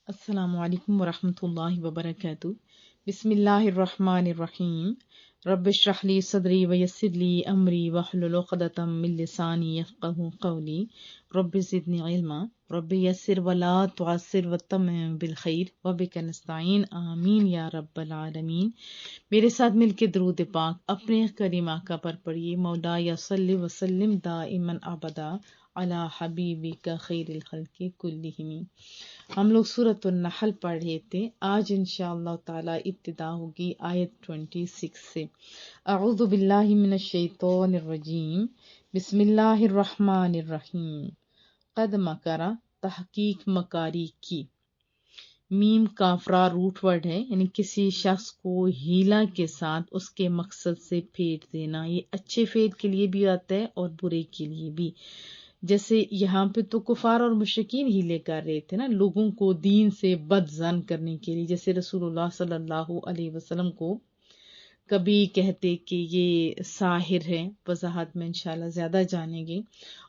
السلام علیکم ورحمۃ اللہ وبرکاتہ۔ بسم اللہ الرحمن الرحیم۔ رب اشرح لی صدری ویسر لی امری واحلل عقدۃ من لسانی یفقہوا قولی۔ رب زدنی علما، رب یسر ولا تعسر وتمم بالخیر وبک نستعین، آمین یا رب العالمین۔ میرے ساتھ مل کے درود پاک اپنے کریم آقا پر پڑھیے۔ مولایا صلی وسلم دائما ابدا علی حبیبک خیر الخلق کلہم۔ ہم لوگ سورۃ النحل پڑھ رہے تھے۔ آج انشاءاللہ تعالی ابتدا ہوگی آیت 26 سے۔ اعوذ باللہ من الشیطان الرجیم، بسم اللہ الرحمن الرحیم۔ قد مکرہ، تحقیق مکاری کی۔ میم کافرہ روٹ ورڈ ہے، یعنی کسی شخص کو ہیلا کے ساتھ اس کے مقصد سے پھیر دینا۔ یہ اچھے فعل کے لیے بھی آتا ہے اور برے کے لیے بھی۔ جیسے یہاں پہ تو کفار اور مشرکین ہیلے کر رہے تھے نا، لوگوں کو دین سے بد ظن کرنے کے لیے۔ جیسے رسول اللہ صلی اللہ علیہ وسلم کو کبھی کہتے کہ یہ ساحر ہے، وضاحت میں انشاءاللہ زیادہ جانیں گے۔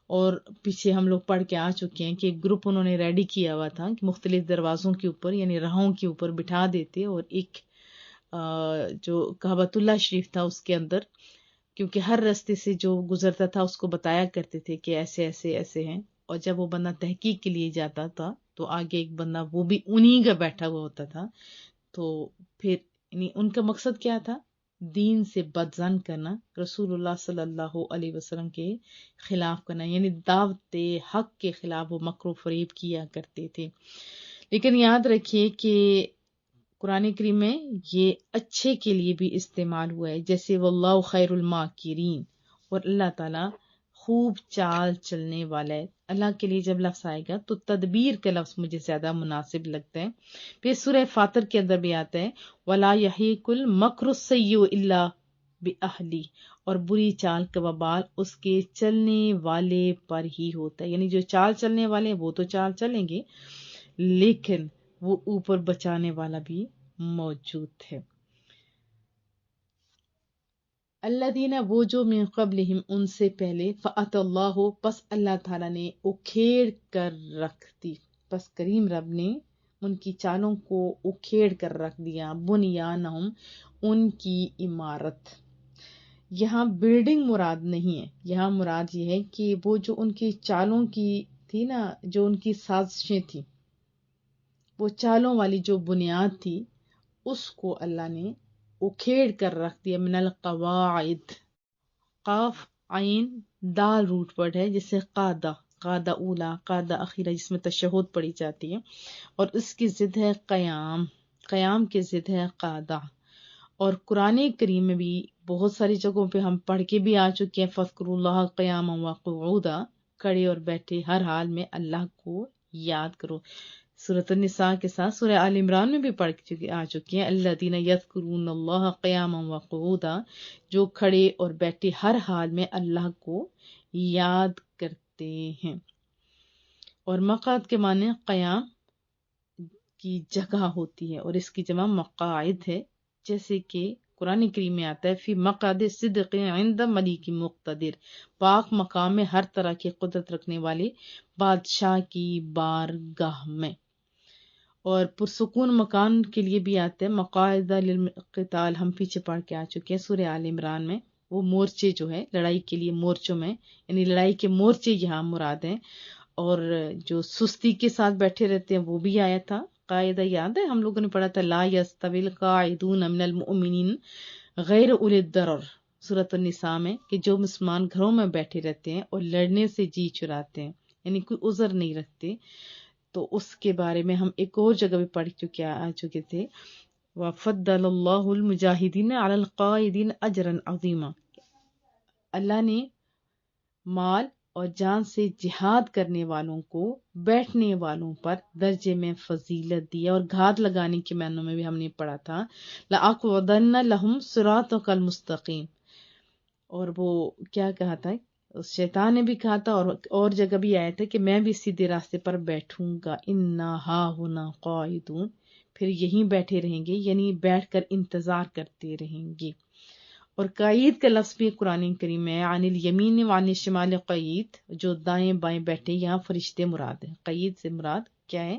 اور پیچھے ہم لوگ پڑھ کے آ چکے ہیں کہ ایک گروپ انہوں نے ریڈی کیا ہوا تھا کہ مختلف دروازوں کے اوپر یعنی راہوں کے اوپر بٹھا دیتے، اور ایک جو کعبۃ اللہ شریف تھا اس کے اندر، کیونکہ ہر راستے سے جو گزرتا تھا اس کو بتایا کرتے تھے کہ ایسے ایسے ایسے ہیں، اور جب وہ بندہ تحقیق کے لیے جاتا تھا تو آگے ایک بندہ وہ بھی انہی کا بیٹھا ہوا ہوتا تھا۔ تو پھر یعنی ان کا مقصد کیا تھا؟ دین سے بدظن کرنا، رسول اللہ صلی اللہ علیہ وسلم کے خلاف کرنا، یعنی دعوت حق کے خلاف وہ مکر و فریب کیا کرتے تھے۔ لیکن یاد رکھیے کہ قرآن کریم میں یہ اچھے کے لیے بھی استعمال ہوا ہے، جیسے واللہ خیر الماکرین، اور اللہ تعالیٰ خوب چال چلنے والا ہے۔ اللہ کے لیے جب لفظ آئے گا تو تدبیر کا لفظ مجھے زیادہ مناسب لگتا ہے۔ پھر سورہ فاطر کے اندر بھی آتا ہے وَلَا يَحِيقُ الْمَكْرُ السَّيِّئُ إِلَّا بِأَهْلِهِ، اور بری چال کا وبال اس کے چلنے والے پر ہی ہوتا ہے۔ یعنی جو چال چلنے والے وہ تو چال چلیں گے، لیکن وہ اوپر بچانے والا بھی موجود ہے۔ الذین، وہ جو من قبلہم ان سے پہلے، فأت اللہ، پس اللہ تعالیٰ نے اکھیڑ کر رکھ دی، پس کریم رب نے ان کی چالوں کو اکھیڑ کر رکھ دیا، بنیانہم، ان کی عمارت۔ یہاں بلڈنگ مراد نہیں ہے، یہاں مراد یہ ہے کہ وہ جو ان کی چالوں کی تھی نا، جو ان کی سازشیں تھی، وہ چالوں والی جو بنیاد تھی اس کو اللہ نے اکھیڑ کر رکھ دیا۔ من القواعد، قاف عین دال روٹ ورڈ ہے، جیسے قادہ، قادہ اولا، قادہ اخیرہ، جس میں تشہد پڑھی جاتی ہے، اور اس کی ضد ہے قیام، قیام کی ضد ہے قادہ۔ اور قرآن کریم میں بھی بہت ساری جگہوں پہ ہم پڑھ کے بھی آ چکے ہیں فاذکروا اللہ قیاما وقعودا، کھڑے اور بیٹھے ہر حال میں اللہ کو یاد کرو۔ سورۃ النساء کے ساتھ سورہ آل عمران میں بھی پڑھ آ چکی ہیں الذین یذکرون اللہ قیاما وقعودا، جو کھڑے اور بیٹھے ہر حال میں اللہ کو یاد کرتے ہیں۔ اور مقعد کے معنی قیام کی جگہ ہوتی ہے، اور اس کی جمع مقاعد ہے، جیسے کہ قرآن کریم میں آتا ہے فی مقعد صدق عند ملیک مقتدر، پاک مقام میں ہر طرح کی قدرت رکھنے والے بادشاہ کی بارگاہ میں۔ اور پرسکون مکان کے لیے بھی آتا ہے مقاعد للقتال، ہم پیچھے پڑھ کے آ چکے ہیں سورہ آل عمران میں، وہ مورچے جو ہے لڑائی کے لیے، مورچوں میں یعنی لڑائی کے مورچے یہاں مراد ہیں۔ اور جو سستی کے ساتھ بیٹھے رہتے ہیں وہ بھی آیا تھا، قاعدہ یاد ہے ہم لوگوں نے پڑھا تھا لا یستوی القاعدون من المؤمنین غیر اولی الضرر، سورۃ النساء میں، کہ جو مسلمان گھروں میں بیٹھے رہتے ہیں اور لڑنے سے جی چراتے ہیں، یعنی کوئی عذر نہیں رکھتے، تو اس کے بارے میں ہم ایک اور جگہ بھی پڑھ آ چکے تھے وَفَضَّلَ اللَّهُ الْمُجَاهِدِينَ عَلَى الْقَاعِدِينَ أَجْرًا عَظِيمًا، اللہ نے مال اور جان سے جہاد کرنے والوں کو بیٹھنے والوں پر درجے میں فضیلت دی، اور گھات لگانے کے معنوں میں بھی ہم نے پڑھا تھا لَأَقْعُدَنَّ لَهُمْ صِرَاطَكَ الْمُسْتَقِيمَ، اور وہ کیا کہا تھا، شیطان نے بھی کہا تھا، اور جگہ بھی آیا تھا کہ میں بھی سیدھے راستے پر بیٹھوں گا، اِنَّا هَاهُنَا قَاعِدُونَ، پھر یہیں بیٹھے رہیں گے، یعنی بیٹھ کر انتظار کرتے رہیں گے۔ اور قعید کا لفظ بھی قرآن کریم میں عن الیمین وعن الشمال قعید، جو دائیں بائیں بیٹھے، یہاں فرشتے مراد ہیں، قعید سے مراد کیا ہے؟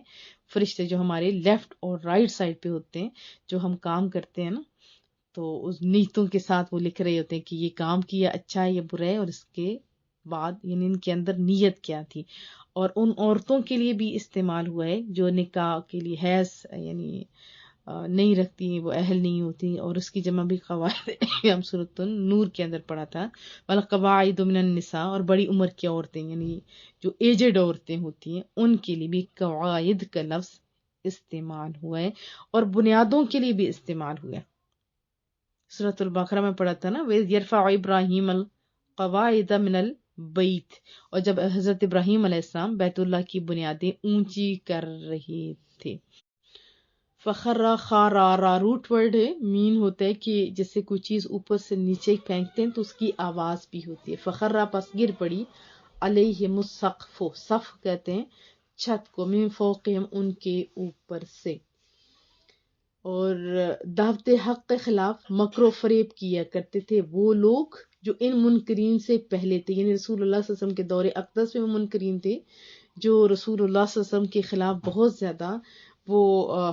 فرشتے جو ہمارے لیفٹ اور رائٹ سائڈ پہ ہوتے ہیں، جو ہم کام کرتے ہیں نا، تو اس نیتوں کے ساتھ وہ لکھ رہے ہوتے ہیں کہ یہ کام کیا اچھا ہے یا برا ہے، اور اس کے بعد یعنی ان کے اندر نیت کیا تھی۔ اور ان عورتوں کے لیے بھی استعمال ہوا ہے جو نکاح کے لیے حیض یعنی نہیں رکھتی، وہ اہل نہیں ہوتی، اور اس کی جمع بھی قواعد ہم سورۃ النور کے اندر پڑھا تھا، والقواعد من النساء، اور بڑی عمر کی عورتیں یعنی جو ایجڈ عورتیں ہوتی ہیں ان کے لیے بھی قواعد کا لفظ استعمال ہوا ہے، اور بنیادوں کے لیے بھی استعمال ہوا ہے۔ سورۃ البقرہ میں پڑھا تھا نا، وَإِذْ يَرْفَعُ إِبْرَاهِيمُ الْقَوَاعِدَ مِنَ الْبَيْتِ، اور جب حضرت ابراہیم علیہ السلام بیت اللہ کی بنیادیں اونچی کر رہے تھے۔ فخرا خارارا روٹ ورڈ ہے، مین ہوتا ہے کہ جیسے کوئی چیز اوپر سے نیچے پھینکتے ہیں تو اس کی آواز بھی ہوتی ہے۔ فخرا پس گر پڑی، علیہم السقف، سقف کہتے ہیں چھت کو، من فوقہم ان کے اوپر سے۔ اور دعوت حق کے خلاف مکر و فریب کیا کرتے تھے وہ لوگ جو ان منکرین سے پہلے تھے، یعنی رسول اللہ صلی اللہ علیہ وسلم کے دور اقدس میں وہ منکرین تھے جو رسول اللہ صلی اللہ علیہ وسلم کے خلاف بہت زیادہ وہ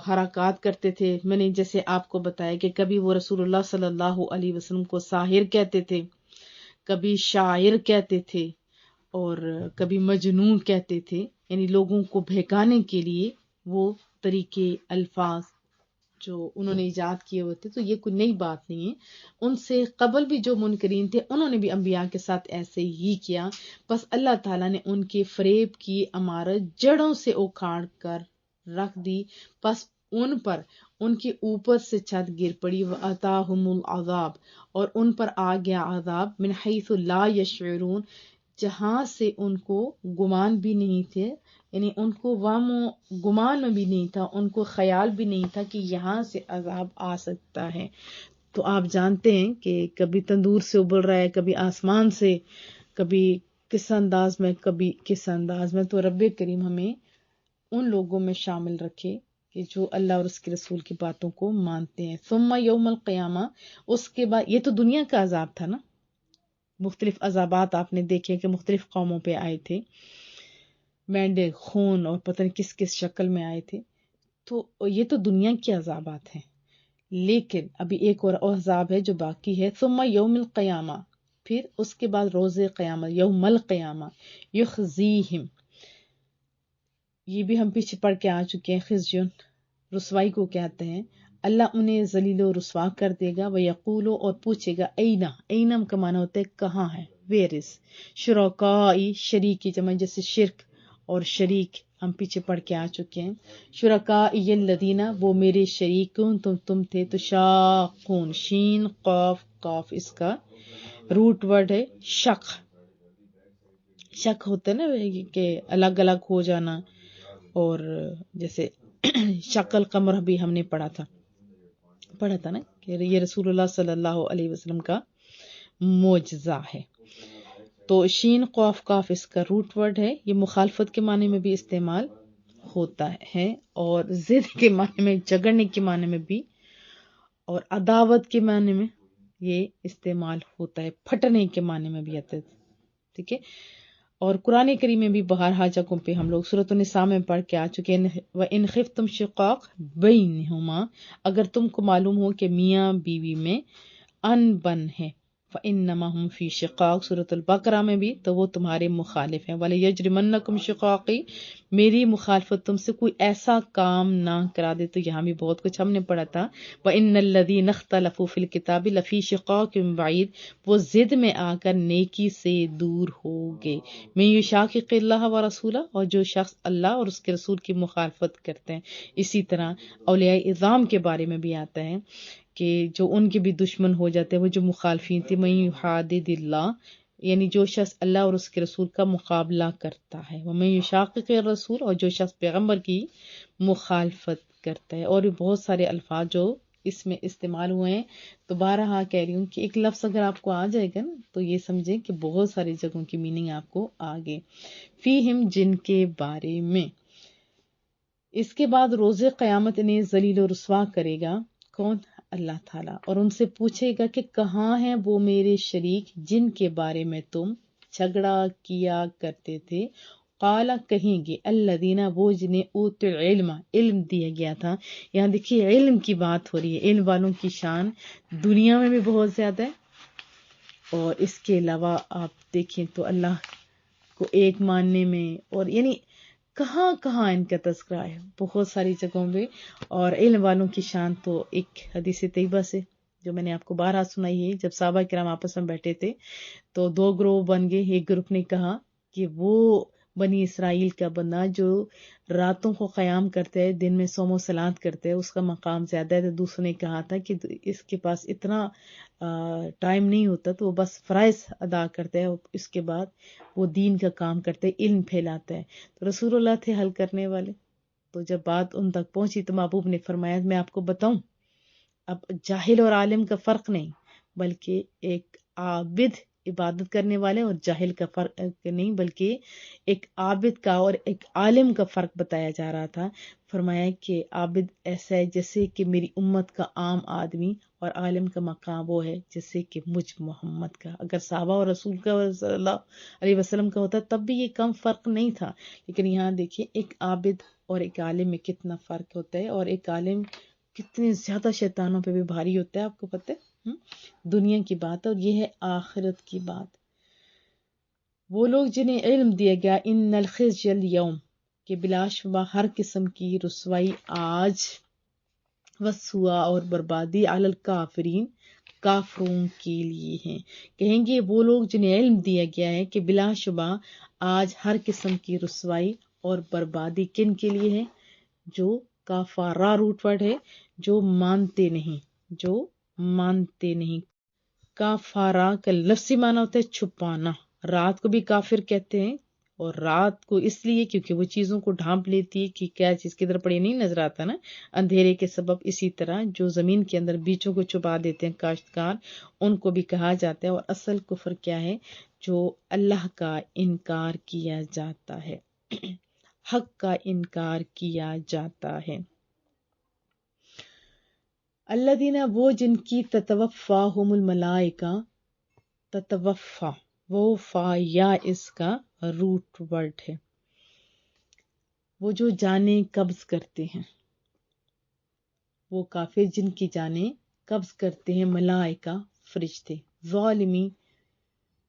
حرکات کرتے تھے۔ میں نے جیسے آپ کو بتایا کہ کبھی وہ رسول اللہ صلی اللہ علیہ وسلم کو ساحر کہتے تھے، کبھی شاعر کہتے تھے، اور کبھی مجنون کہتے تھے، یعنی لوگوں کو بہکانے کے لیے وہ طریقے الفاظ جو انہوں نے ایجاد کیے ہوتے۔ تو یہ کوئی نئی بات نہیں ہے، ان سے قبل بھی جو منکرین تھے انہوں نے بھی انبیاء کے ساتھ ایسے ہی کیا، بس اللہ تعالیٰ نے ان کے فریب کی عمارت جڑوں سے اکھاڑ کر رکھ دی، پس ان پر ان کے اوپر سے چھت گر پڑی، وَأَتَاهُمُ الْعَذَابُ، اور ان پر آ گیا عذاب، من حیث لا یشعرون، جہاں سے ان کو گمان بھی نہیں تھے، یعنی ان کو وہم و گمان میں بھی نہیں تھا، ان کو خیال بھی نہیں تھا کہ یہاں سے عذاب آ سکتا ہے۔ تو آپ جانتے ہیں کہ کبھی تندور سے ابل رہا ہے، کبھی آسمان سے، کبھی کس انداز میں، کبھی کس انداز میں۔ تو رب کریم ہمیں ان لوگوں میں شامل رکھے کہ جو اللہ اور اس کے رسول کی باتوں کو مانتے ہیں۔ ثم یوم القیامہ، اس کے بعد یہ تو دنیا کا عذاب تھا نا، مختلف عذابات آپ نے دیکھے کہ مختلف قوموں پہ آئے تھے، مینڈے خون اور پتہ نہیں کس کس شکل میں آئے تھے، تو یہ تو دنیا کے عذابات ہیں۔ لیکن ابھی ایک اور عذاب ہے جو باقی ہے، ثم یوم القیامہ، پھر اس کے بعد روز قیامت، یوم القیامہ، یخزیہم، یہ بھی ہم پیچھے پڑھ کے آ چکے ہیں، خزیون رسوائی کو کہتے ہیں، اللہ انہیں ذلیل و رسوا کر دے گا، وَيَقُولُ، اور پوچھے گا، اینا کا معنی ہوتا ہے کہاں ہے، ویئر از، شرکائی، شریک کی جمع، جیسے شرک اور شریک ہم پیچھے پڑھ کے آ چکے ہیں، شرکائی الذین، وہ میرے شریکون تم تھے، تو شاقون، شین قاف قاف، اس کا روٹ ورڈ ہے شق، شق ہوتا ہے نا کہ الگ الگ ہو جانا، اور جیسے شق القمر بھی ہم نے پڑھا تھا نا کہ یہ رسول اللہ صلی اللہ علیہ وسلم کا معجزہ ہے۔ تو شین قاف کاف اس کا روٹ ورڈ ہے، یہ مخالفت کے معنی میں بھی استعمال ہوتا ہے، اور ضد کے معنی میں، جھگڑنے کے معنی میں بھی، اور عداوت کے معنی میں یہ استعمال ہوتا ہے، پھٹنے کے معنی میں بھی آتا ہے، ٹھیک ہے۔ اور قرآن کریم میں بھی بہرہا جگہوں پہ ہم لوگ سورۃ النساء میں پڑھ کے آ چکے ہیں، وَإِنْ خِفْتُمْ شِقَاقَ بَيْنِهُمَا، اگر تم کو معلوم ہو کہ میاں بیوی میں ان بن ہے، فَإِنَّمَا هُمْ فِي شِقَاقٍ، سورۃ البقرہ میں بھی، تو وہ تمہارے مخالف ہیں، وَلَيَجْرِمَنَّكُمْ شِقَاقِي، میری مخالفت تم سے کوئی ایسا کام نہ کرا دے۔ تو یہاں بھی بہت کچھ ہم نے پڑھا تھا، وَإِنَّ الَّذِينَ اخْتَلَفُوا فِي الْكِتَابِ لَفِي شِقَاقٍ بَعِيدٍ، وہ ضد میں آ کر نیکی سے دور ہو گئے، مَن یُشَاقِقِ اللَّهَ وَرَسُولَهُ، اور جو شخص اللہ اور اس کے رسول کی مخالفت کرتے ہیں۔ اسی طرح اولیاء اعظام کے بارے میں بھی آتا ہے کہ جو ان کے بھی دشمن ہو جاتے ہیں، وہ جو مخالفین تھے، مَن یُحَادِدِ اللَّهَ، یعنی جو شخص اللہ اور اس کے رسول کا مقابلہ کرتا ہے، وَمَن یُشَاقِقِ الرَّسُولَ، اور جو شخص پیغمبر کی مخالفت کرتا ہے، اور بھی بہت سارے الفاظ جو اس میں استعمال ہوئے ہیں۔ تو بارہا کہہ رہی ہوں کہ ایک لفظ اگر آپ کو آ جائے گا نا تو یہ سمجھیں کہ بہت ساری جگہوں کی میننگ آپ کو آگے، فیہم، جن کے بارے میں۔ اس کے بعد روز قیامت انہیں ذلیل و رسوا کرے گا، کون؟ اللہ تعالیٰ، اور ان سے پوچھے گا کہ کہاں ہیں وہ میرے شریک جن کے بارے میں تم جھگڑا کیا کرتے تھے، قال کہیں گے الذین وہ جنہیں اوت العلم علم دیا گیا تھا. یہاں دیکھیے علم کی بات ہو رہی ہے. علم والوں کی شان دنیا میں بھی بہت زیادہ ہے، اور اس کے علاوہ آپ دیکھیں تو اللہ کو ایک ماننے میں، اور یعنی کہاں کہاں ان کا تذکرہ ہے بہت ساری جگہوں پہ. اور علم والوں کی شان تو ایک حدیث طیبہ سے جو میں نے آپ کو بارہا سنائی ہے. جب صحابہ کرام آپس میں بیٹھے تھے تو دو گروہ بن گئے. ایک گروپ نے کہا کہ وہ بنی اسرائیل کا بندہ جو راتوں کو قیام کرتے ہیں، دن میں صوم و صلات کرتے ہیں، اس کا مقام زیادہ ہے. تو دوسروں نے کہا تھا کہ اس کے پاس اتنا ٹائم نہیں ہوتا، تو وہ بس فرائض ادا کرتے ہیں، اس کے بعد وہ دین کا کام کرتے ہیں، علم پھیلاتے ہیں. تو رسول اللہ تھے حل کرنے والے. تو جب بات ان تک پہنچی تو محبوب نے فرمایا میں آپ کو بتاؤں، اب جاہل اور عالم کا فرق نہیں، بلکہ ایک عابد عبادت کرنے والے اور جاہل کا فرق نہیں، بلکہ ایک عابد کا اور ایک عالم کا فرق بتایا جا رہا تھا. فرمایا کہ عابد ایسا ہے جیسے کہ میری امت کا عام آدمی، اور عالم کا مقام وہ ہے جیسے کہ مجھ محمد کا. اگر صحابہ اور رسول کا صلی اللہ علیہ وسلم کا ہوتا تب بھی یہ کم فرق نہیں تھا، لیکن یہاں دیکھیے ایک عابد اور ایک عالم میں کتنا فرق ہوتا ہے. اور ایک عالم کتنے زیادہ شیطانوں پہ بھی بھاری ہوتا ہے، آپ کو پتہ ہے. دنیا کی بات ہے، اور یہ ہے آخرت کی بات. وہ لوگ جنہیں علم دیا گیا ان الخزي اليوم کہ بلا شبہ ہر قسم کی رسوائی آج، وسوء اور بربادی علی الکافرین کافروں کے لیے ہیں. کہیں گے وہ لوگ جنہیں علم دیا گیا ہے کہ بلا شبہ آج ہر قسم کی رسوائی اور بربادی کن کے لیے ہے؟ جو کافارا روٹ ورڈ ہے، جو مانتے نہیں، جو مانتے نہیں. کافارا کا لفظی معنی ہوتا ہے چھپانا. رات کو بھی کافر کہتے ہیں، اور رات کو اس لیے کیونکہ وہ چیزوں کو ڈھانپ لیتی ہے کہ کیا چیز کدھر پڑی نہیں نظر آتا نا، اندھیرے کے سبب. اسی طرح جو زمین کے اندر بیجوں کو چھپا دیتے ہیں کاشتکار، ان کو بھی کہا جاتا ہے. اور اصل کفر کیا ہے؟ جو اللہ کا انکار کیا جاتا ہے، حق کا انکار کیا جاتا ہے. الذین وہ جن کی تتوفاہم الملائکہ، تتوفا وہ فا یا اس کا روٹ ورڈ ہے، وہ جو جانیں قبض کرتے ہیں، وہ کافر جن کی جانیں قبض کرتے ہیں ملائکہ فرشتے. ظالمی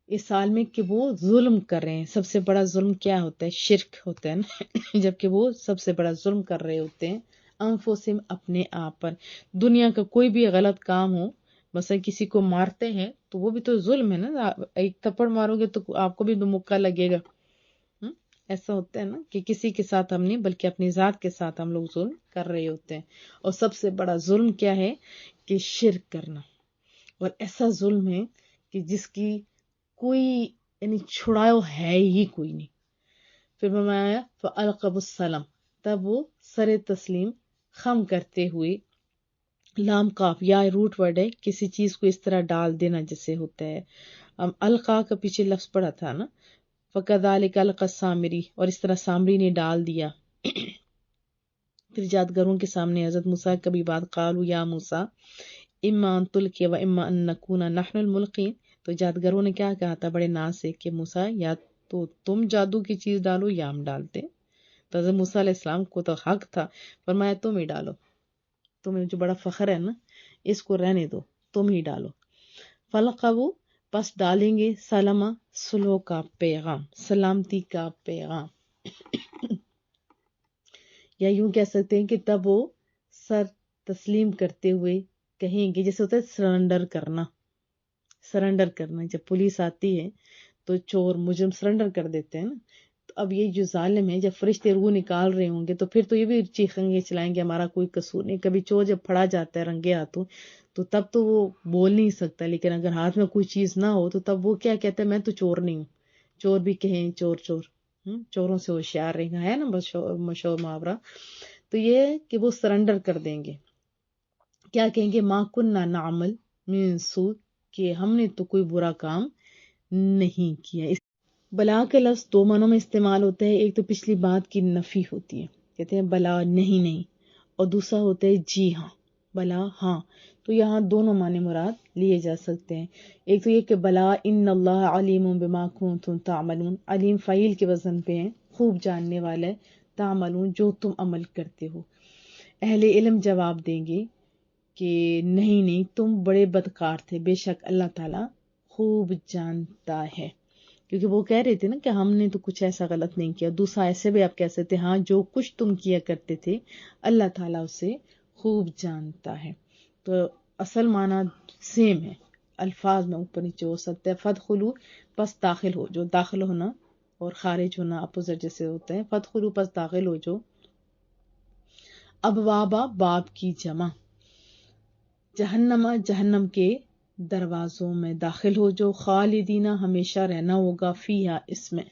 اس حال میں کہ وہ ظلم کر رہے ہیں. سب سے بڑا ظلم کیا ہوتا ہے؟ شرک ہوتا ہے نا جبکہ وہ سب سے بڑا ظلم کر رہے ہوتے ہیں انفسہم اپنے آپ پر. دنیا کا کوئی بھی غلط کام ہو، مثلا کسی کو مارتے ہیں تو وہ بھی تو ظلم ہے نا. ایک تھپڑ مارو گے تو آپ کو بھی دو مکہ لگے گا. ایسا ہوتا ہے نا کہ کسی کے ساتھ ہم نہیں بلکہ اپنی ذات کے ساتھ ہم لوگ ظلم کر رہے ہوتے ہیں. اور سب سے بڑا ظلم کیا ہے؟ کہ شرک کرنا. اور ایسا ظلم ہے کہ جس کی کوئی یعنی چھڑاؤ ہے ہی کوئی نہیں. پھر فرمایا فَأَلْقَوْا السَّلَامَ، تب وہ سر تسلیم خم کرتے ہوئے. لام قاف یا روٹ ورڈ ہے، کسی چیز کو اس طرح ڈال دینا جیسے ہوتا ہے. القا کا پیچھے لفظ پڑا تھا نا، فَكَذَلِكَ أَلْقَى السَّامِرِي، اور اس طرح سامری نے ڈال دیا. پھر جادگروں کے سامنے حضرت موسیٰ کبھی بات قالوا یا موسیٰ اما ان تلقی و اما ان نکون نحن الملقین. تو جادگروں نے کیا کہا تھا بڑے ناز سے کہ موسیٰ یا تو تم جادو کی چیز ڈالو یا ہم ڈالتے. تو حضرت موسیٰ علیہ السلام کو تو حق تھا، فرمایا تم ہی ڈالو، تمہیں جو بڑا فخر ہے نا اس کو رہنے دو، تم ہی ڈالو. فلقوا پس ڈالیں گے سلامہ سلو کا پیغام، سلامتی کا پیغام. یا یوں کہہ سکتے ہیں کہ تب وہ سر تسلیم کرتے ہوئے کہیں گے، جیسے ہوتا ہے سرنڈر کرنا. سرنڈر کرنا جب پولیس آتی ہے تو چور مجرم سرنڈر کر دیتے ہیں نا. تو اب یہ جو ظالم ہے جب فرشتے روح نکال رہے ہوں گے تو پھر تو یہ بھی چیخیں گے چلائیں گے ہمارا کوئی قصور نہیں. کبھی چور جب پھڑا جاتا ہے رنگے ہاتھوں تو تب تو وہ بول نہیں سکتا، لیکن اگر ہاتھ میں کوئی چیز نہ ہو تو تب وہ کیا کہتا ہے میں تو چور نہیں ہوں. چور بھی کہیں چور چور، چوروں سے ہوشیار رہے ہے نا مشہور محاورہ. تو یہ ہے کہ وہ سرنڈر کر دیں گے. کیا کہیں گے؟ ما کننا نعمل من سوء، کہ ہم نے تو کوئی برا کام نہیں کیا. بلا کا لفظ دو معنوں میں استعمال ہوتا ہے. ایک تو پچھلی بات کی نفی ہوتی ہے، کہتے ہیں بلا نہیں، اور دوسرا ہوتا ہے جی ہاں، بلا ہاں. تو یہاں دونوں معنی مراد لیے جا سکتے ہیں. ایک تو یہ کہ بلا ان اللہ علیم بما کنتم تعملون، علیم فعیل کے وزن پہ ہیں، خوب جاننے والا ہے تعملون جو تم عمل کرتے ہو۔ اہل علم جواب دیں گے کہ نہیں تم بڑے بدکار تھے، بے شک اللہ تعالیٰ خوب جانتا ہے، کیونکہ وہ کہہ رہے تھے نا کہ ہم نے تو کچھ ایسا غلط نہیں کیا۔ دوسرا ایسے بھی آپ کہہ سکتے ہاں جو کچھ تم کیا کرتے تھے اللہ تعالیٰ اسے خوب جانتا ہے۔ تو اصل معنی سیم ہے، الفاظ میں اوپر نیچے ہو سکتا ہے۔ فدخلوا پس داخل ہو جو، داخل ہونا اور خارج ہونا اپوزٹ جیسے ہوتے ہیں۔ فدخلوا پس داخل ہو جو، ابوابا باب کی جمع، جہنم کے دروازوں میں داخل ہو جو، خالدین ہمیشہ رہنا ہوگا فیہا اس میں،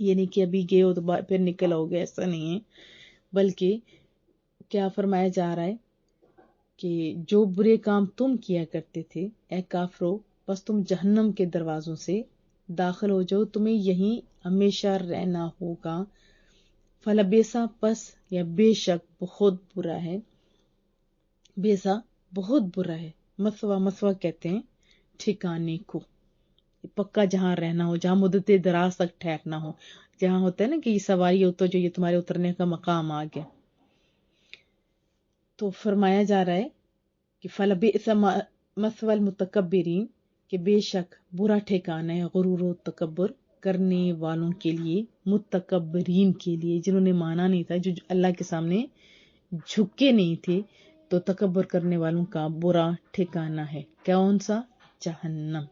یعنی کہ ابھی گئے ہو تو پھر نکل آؤ گے، ایسا نہیں ہے، بلکہ کیا فرمایا جا رہا ہے کہ جو برے کام تم کیا کرتے تھے اے کافرو، بس تم جہنم کے دروازوں سے داخل ہو جاؤ، تمہیں یہیں ہمیشہ رہنا ہوگا۔ فلبیسا پس یا بے شک بہت برا ہے، بیسا بہت برا ہے، مسوا کہتے ہیں ٹھکانے کو، پکا جہاں رہنا ہو، جہاں مدت دراز تک ٹھہرنا ہو، جہاں ہوتا ہے نا کہ یہ سواری ہوتا جو یہ تمہارے اترنے کا مقام آ گیا۔ تو فرمایا جا رہا ہے کہ فلبئس مثوى المتکبرین، کہ بے شک برا ٹھکانہ ہے غرور و تکبر کرنے والوں کے لیے، متکبرین کے لیے جنہوں نے مانا نہیں تھا، جو اللہ کے سامنے جھکے نہیں تھے، تو تکبر کرنے والوں کا برا ٹھکانہ ہے کون سا؟ جہنم۔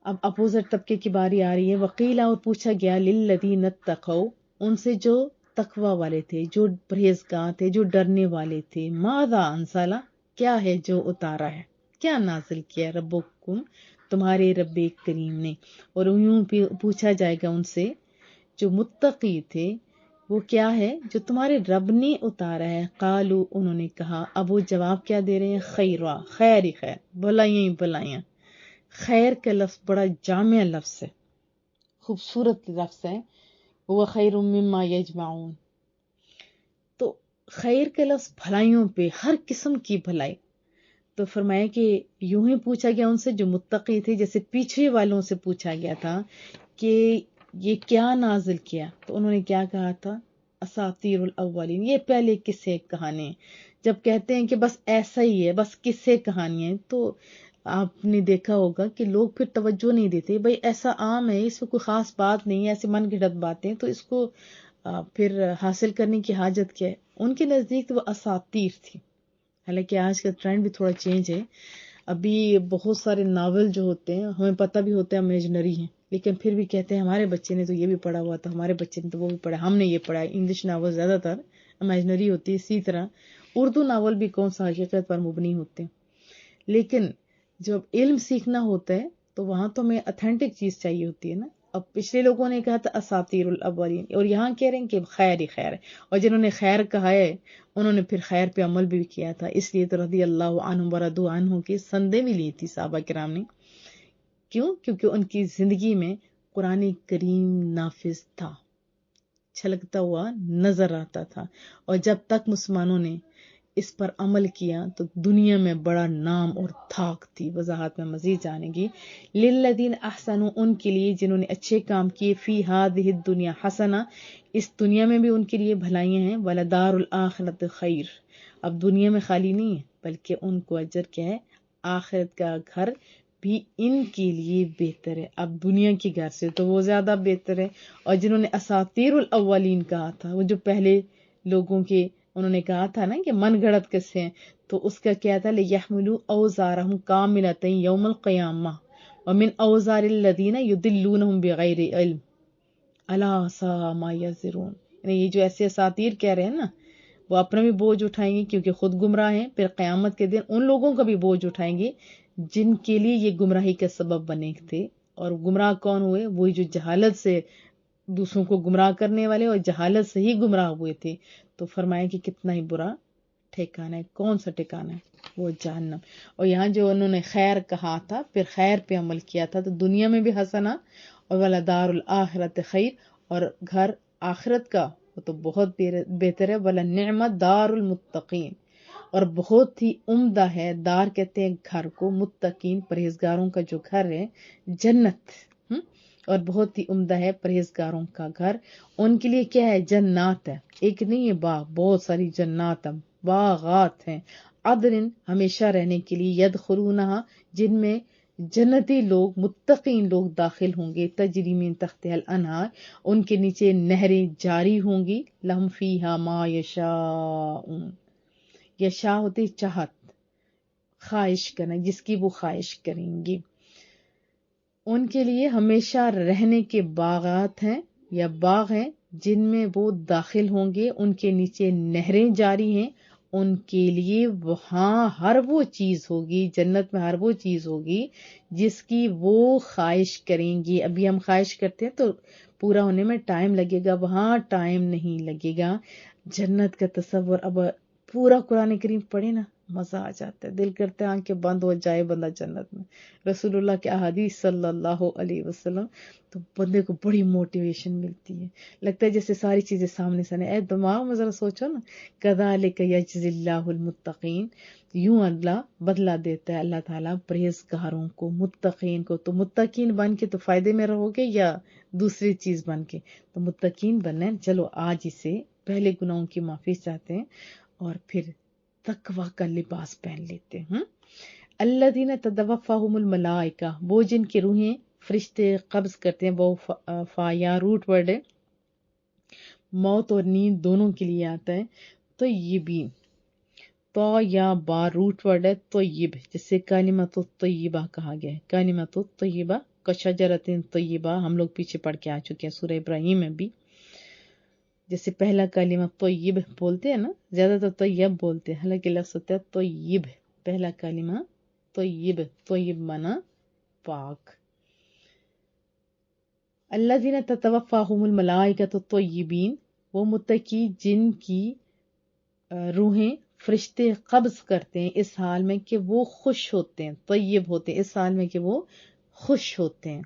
اب اپوزٹ طبقے کی باری آ رہی ہے، وقیلا اور پوچھا گیا للذین اتقوا ان سے جو تقوی والے تھے، جو پرہیزگار تھے، جو ڈرنے والے تھے، ماذا انزل کیا ہے جو اتارا ہے، کیا نازل کیا ربکم تمہارے رب کریم نے، اور یوں پوچھا جائے گا ان سے جو متقی تھے وہ کیا ہے جو تمہارے رب نے اتارا ہے، قالو انہوں نے کہا، اب وہ جواب کیا دے رہے ہیں، خیرا خیر ہی خیر، بھلائیاں ہی بھلائیاں۔ خیر کا لفظ بڑا جامع لفظ ہے، خوبصورت لفظ ہے، وہ خیر مما یجمعون، تو خیر کا لفظ بھلائیوں پہ، ہر قسم کی بھلائی۔ تو فرمایا کہ یوں ہی پوچھا گیا ان سے جو متقی تھے، جیسے پیچھے والوں سے پوچھا گیا تھا کہ یہ کیا نازل کیا، تو انہوں نے کیا کہا تھا، اساطیر الاولین، یہ پہلے قصے کہانی۔ جب کہتے ہیں کہ بس ایسا ہی ہے، بس قصے کہانیاں، تو آپ نے دیکھا ہوگا کہ لوگ پھر توجہ نہیں دیتے، بھئی ایسا عام ہے، اس میں کوئی خاص بات نہیں ہے، ایسے من گھڑت باتیں، تو اس کو پھر حاصل کرنے کی حاجت کیا ہے۔ ان کے نزدیک تو وہ اساطیر تھی، حالانکہ آج کا ٹرینڈ بھی تھوڑا چینج ہے، ابھی بہت سارے ناول جو ہوتے ہیں ہمیں پتہ بھی ہوتا ہے امیجنری ہیں، لیکن پھر بھی کہتے ہیں ہمارے بچے نے تو یہ بھی پڑھا ہوا تھا، ہمارے بچے نے تو وہ بھی پڑھا، ہم نے یہ پڑھا ہے۔ انگلش ناول زیادہ تر امیجنری ہوتی ہے، اسی طرح اردو ناول بھی کون سا حقیقت پر مبنی ہوتے ہیں، لیکن جب علم سیکھنا ہوتا ہے تو وہاں تو ہمیں اتھینٹک چیز چاہیے ہوتی ہے نا۔ اب پچھلے لوگوں نے کہا تھا اساطیر الاولین، اور یہاں کہہ رہے ہیں کہ خیر ہی خیر ہے، اور جنہوں نے خیر کہا ہے انہوں نے پھر خیر پہ عمل بھی کیا تھا، اس لیے تو رضی اللہ عنہم ورضوا عنہ کی سندیں بھی لی تھی صحابہ کرام نے۔ کیوں؟ کیونکہ ان کی زندگی میں قرآن کریم نافذ تھا، چھلکتا ہوا نظر آتا تھا، اور جب تک مسلمانوں نے اس پر عمل کیا تو دنیا میں بڑا نام اور دھاک تھی، وضاحت میں مزید جانیں گی۔ للذین احسنوا ان کے لیے جنہوں نے اچھے کام کیے، فی ہذہ الدنیا حسنہ اس دنیا میں بھی ان کے لیے بھلائیاں ہیں، ولدار الآخرۃ خیر اب دنیا میں خالی نہیں ہے بلکہ ان کو اجر کیا ہے، آخرت کا گھر بھی ان کے لیے بہتر ہے، اب دنیا کے گھر سے تو وہ زیادہ بہتر ہے۔ اور جنہوں نے اساطیر الاولین کہا تھا، وہ جو پہلے لوگوں کے انہوں نے کہا تھا نا کہ من گھڑت قصے ہیں، تو اس کا کیا تھا، لِيَحْمِلُوا أَوْزَارَهُمْ كَامِلَةً يَوْمَ الْقِيَامَةِ وَمِنْ أَوْزَارِ الَّذِينَ يُضِلُّونَهُمْ بِغَيْرِ عِلْمٍ أَلَا سَاءَ مَا يَزِرُونَ، یعنی یہ جو ایسے اساطیر کہہ رہے ہیں نا، وہ اپنا بھی بوجھ اٹھائیں گے کیونکہ خود گمراہ ہیں، پھر قیامت کے دن ان لوگوں کا بھی بوجھ اٹھائیں گے جن کے لیے یہ گمراہی کا سبب بنے تھے۔ اور گمراہ کون ہوئے؟ وہی جو جہالت سے دوسروں کو گمراہ کرنے والے اور جہالت سے ہی گمراہ ہوئے تھے۔ تو فرمایا کہ کتنا ہی برا ٹھکانہ ہے، کون سا ٹھکانہ ہے، وہ جہنم۔ اور یہاں جو انہوں نے خیر کہا تھا پھر خیر پہ عمل کیا تھا، تو دنیا میں بھی حسنہ، اور ولدار الآخرۃ خیر، اور گھر آخرت کا وہ تو بہت بہتر ہے، ولنعم دار المتقین، اور بہت ہی عمدہ ہے، دار کہتے ہیں گھر کو، متقین پرہیزگاروں کا جو گھر ہے، جنت۔ اور بہت ہی عمدہ ہے پرہیزگاروں کا گھر. ان کے لیے کیا ہے؟ جنات ہے، ایک نہیں ہے باغ، بہت ساری جنات ہیں، باغات ہیں، عدن ہمیشہ رہنے کے لیے، یدخلونہا جن میں جنتی لوگ متقین لوگ داخل ہوں گے، تجری من تحتہا الانہار ان کے نیچے نہریں جاری ہوں گی، لہم فیہا ما یشاءون، یشاء ہوتے چاہت، خواہش کرنا، جس کی وہ خواہش کریں گی. ان کے لیے ہمیشہ رہنے کے باغات ہیں یا باغ ہیں جن میں وہ داخل ہوں گے، ان کے نیچے نہریں جاری ہیں، ان کے لیے وہاں ہر وہ چیز ہوگی، جنت میں ہر وہ چیز ہوگی جس کی وہ خواہش کریں گی. ابھی ہم خواہش کرتے ہیں تو پورا ہونے میں ٹائم لگے گا، وہاں ٹائم نہیں لگے گا. جنت کا تصور اب پورا قرآن کریم پڑھے نا، مزہ آ جاتا ہے، دل کرتا ہے آنکھیں بند ہو جائے بندہ جنت میں. رسول اللہ کے احادیث صلی اللہ علیہ وسلم، تو بندے کو بڑی موٹیویشن ملتی ہے، لگتا ہے جیسے ساری چیزیں سامنے سامنے. اے دماغ میں ذرا سوچو نا، کذالک یجزی اللہ المتقین، یوں اللہ بدلہ دیتا ہے اللہ تعالیٰ پرہیزگاروں کو، متقین کو. تو متقین بن کے تو فائدے میں رہو گے یا دوسری چیز بن کے؟ تو متقین بننا ہے. چلو آج اسے پہلے گناہوں کی معافی چاہتے ہیں اور پھر تقوی کا لباس پہن لیتے ہیں. الذین تتوفاہم الملائکہ، وہ جن کی روحیں فرشتے قبض کرتے ہیں. وہ فا یا روٹ ورڈ ہے، موت اور نیند دونوں کے لیے آتا ہے. طیبین، تو یا با روٹ ورڈ ہے طیب، جسے کلمۃ الطیبہ کہا گیا ہے. کلمۃ الطیبہ کشجرۃ طیبہ ہم لوگ پیچھے پڑھ کے آ چکے ہیں سورہ ابراہیم میں بھی. جیسے پہلا کلمہ طیب بولتے ہیں نا، زیادہ تر طیب بولتے ہیں، حالانکہ لفظ ہوتا ہے طیب. پہلا کلمہ طیب، طیب مانا پاک. الذین تتوفاہم الملائکۃ الطیبین، وہ متقی جن کی روحیں فرشتے قبض کرتے ہیں اس حال میں کہ وہ خوش ہوتے ہیں، طیب ہوتے ہیں اس حال میں کہ وہ خوش ہوتے ہیں.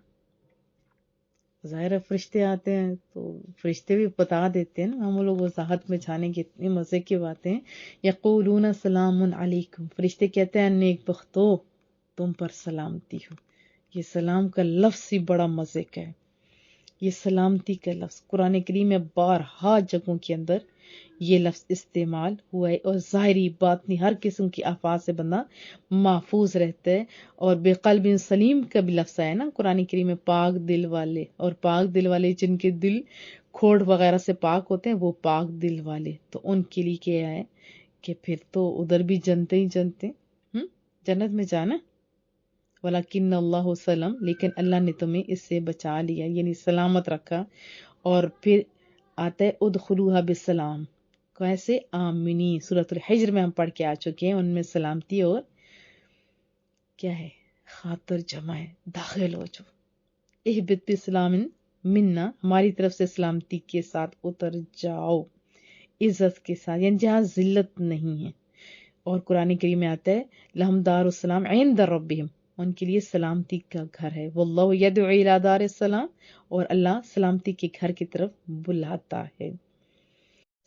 ظاہر ہے فرشتے آتے ہیں تو فرشتے بھی بتا دیتے ہیں نا، ہم لوگ وضاحت میں جانے کی اتنی مزے کی باتیں. یقولون سلام علیکم، فرشتے کہتے ہیں نیک بختو تم پر سلامتی ہو. یہ سلام کا لفظ ہی بڑا مزے کا ہے. یہ سلامتی کا لفظ قرآن کریم میں بارہا جگہوں کے اندر یہ لفظ استعمال ہوا ہے، اور ظاہری باطنی ہر قسم کی آفات سے بندہ محفوظ رہتا ہے. اور بے قلب سلیم کا بھی لفظ ہے نا قرآن کریم میں، پاک دل والے. اور پاک دل والے جن کے دل کھوڑ وغیرہ سے پاک ہوتے ہیں وہ پاک دل والے. تو ان کے لیے کیا ہے کہ پھر تو ادھر بھی جنتے ہی جنتے، جنت میں جانا. ولیکن اللہ سلم، لیکن اللہ نے تمہیں اس سے بچا لیا، یعنی سلامت رکھا. اور پھر آتا ہے ادخلوها بالسلام، کیسے؟ آمنی، سورۃ الحجر میں ہم پڑھ کے آ چکے ہیں. ان میں سلامتی اور کیا ہے؟ خاطر جمع ہے، داخل ہو جو. اہبط بسلام منا، ہماری طرف سے سلامتی کے ساتھ اتر جاؤ، عزت کے ساتھ، یعنی جہاں ذلت نہیں ہے. اور قرآن کریم میں آتا ہے لہم دار السلام عند ربہم، ان کے لیے سلامتی کا گھر ہے. واللہ یدعو الی دار السلام، اور اللہ سلامتی کے گھر کی طرف بلاتا ہے.